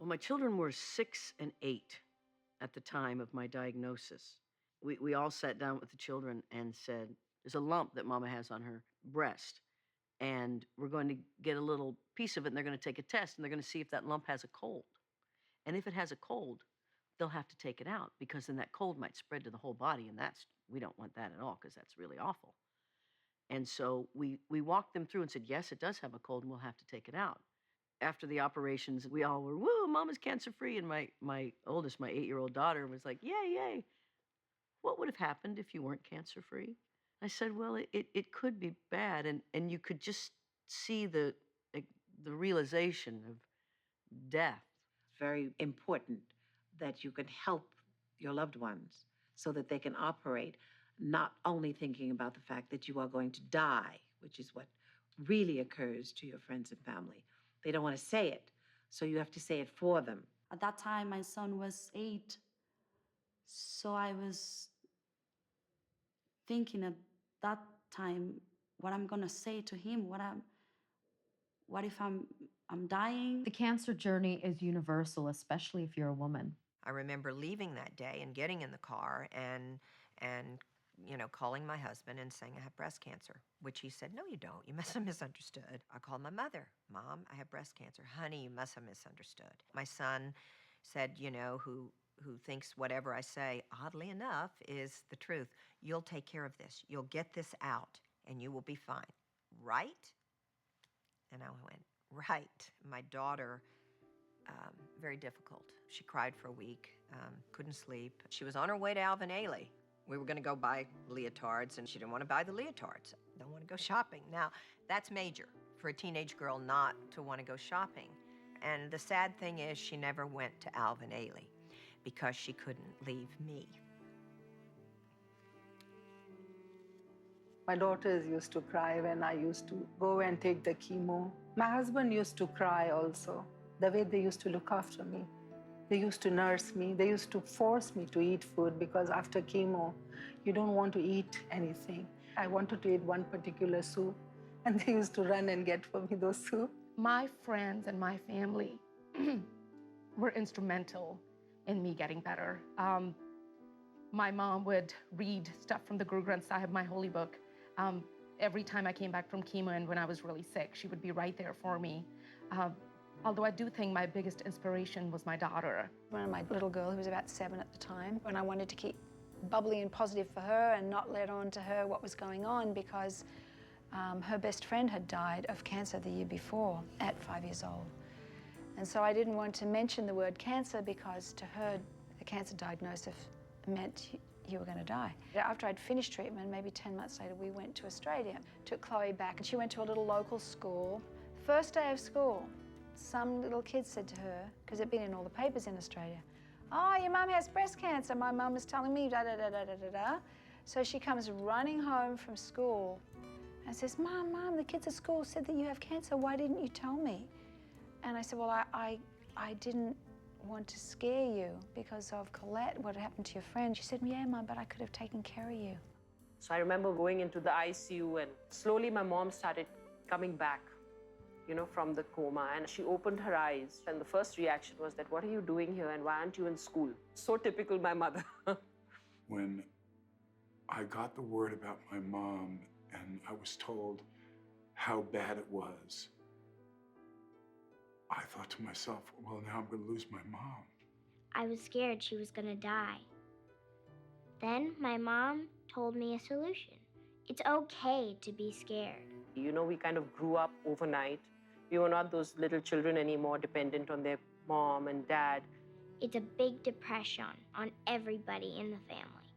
Well, my children were 6 and 8 at the time of my diagnosis. We all sat down with the children and said, there's a lump that Mama has on her breast, and we're going to get a little piece of it, and they're going to take a test, and they're going to see if that lump has a cold. And if it has a cold, they'll have to take it out, because then that cold might spread to the whole body, and we don't want that at all, because that's really awful. And so we walked them through and said, yes, it does have a cold, and we'll have to take it out. After the operations, we all were, woo, Mama's cancer-free. And my oldest, my 8-year-old daughter, was like, yay, yay. What would have happened if you weren't cancer-free? I said, well, it could be bad. And you could just see the realization of death. It's very important that you can help your loved ones so that they can operate, not only thinking about the fact that you are going to die, which is what really occurs to your friends and family. They don't want to say it, so you have to say it for them. At that time, my son was 8, so I was thinking at that time what I'm gonna say to him. What if I'm dying? The cancer journey is universal, especially if you're a woman. I remember leaving that day and getting in the car and calling my husband and saying I have breast cancer, which he said, no, you don't. You must have misunderstood. I called my mother. Mom, I have breast cancer. Honey, you must have misunderstood. My son said, who thinks whatever I say, oddly enough, is the truth. You'll take care of this. You'll get this out, and you will be fine. Right? And I went, right. My daughter, very difficult. She cried for a week, couldn't sleep. She was on her way to Alvin Ailey. We were gonna go buy leotards, and she didn't want to buy the leotards. Don't want to go shopping. Now, that's major for a teenage girl not to want to go shopping. And the sad thing is she never went to Alvin Ailey because she couldn't leave me. My daughters used to cry when I used to go and take the chemo. My husband used to cry also, the way they used to look after me. They used to nurse me. They used to force me to eat food because after chemo, you don't want to eat anything. I wanted to eat one particular soup, and they used to run and get for me those soup. My friends and my family were instrumental in me getting better. My mom would read stuff from the Guru Granth Sahib, my holy book. Every time I came back from chemo and when I was really sick, she would be right there for me. Although I do think my biggest inspiration was my daughter. When my little girl, who was about 7 at the time, when I wanted to keep bubbly and positive for her and not let on to her what was going on because her best friend had died of cancer the year before at 5 years old. And so I didn't want to mention the word cancer because to her, a cancer diagnosis meant you were going to die. After I'd finished treatment, maybe 10 months later, we went to Australia, took Chloe back, and she went to a little local school. First day of school, some little kid said to her, because it'd been in all the papers in Australia, oh, your mum has breast cancer. My mum was telling me, da, da, da, da, da, da, da. So she comes running home from school and says, Mom, the kids at school said that you have cancer. Why didn't you tell me? And I said, well, I didn't want to scare you because of Colette, what had happened to your friend. She said, yeah, Mum, but I could have taken care of you. So I remember going into the ICU, and slowly my mom started coming back, from the coma, and she opened her eyes, and the first reaction was that, what are you doing here, and why aren't you in school? So typical my mother. When I got the word about my mom and I was told how bad it was, I thought to myself, well, now I'm going to lose my mom. I was scared she was going to die. Then my mom told me a solution. It's okay to be scared. We kind of grew up overnight. We were not those little children anymore, dependent on their mom and dad. It's a big depression on everybody in the family.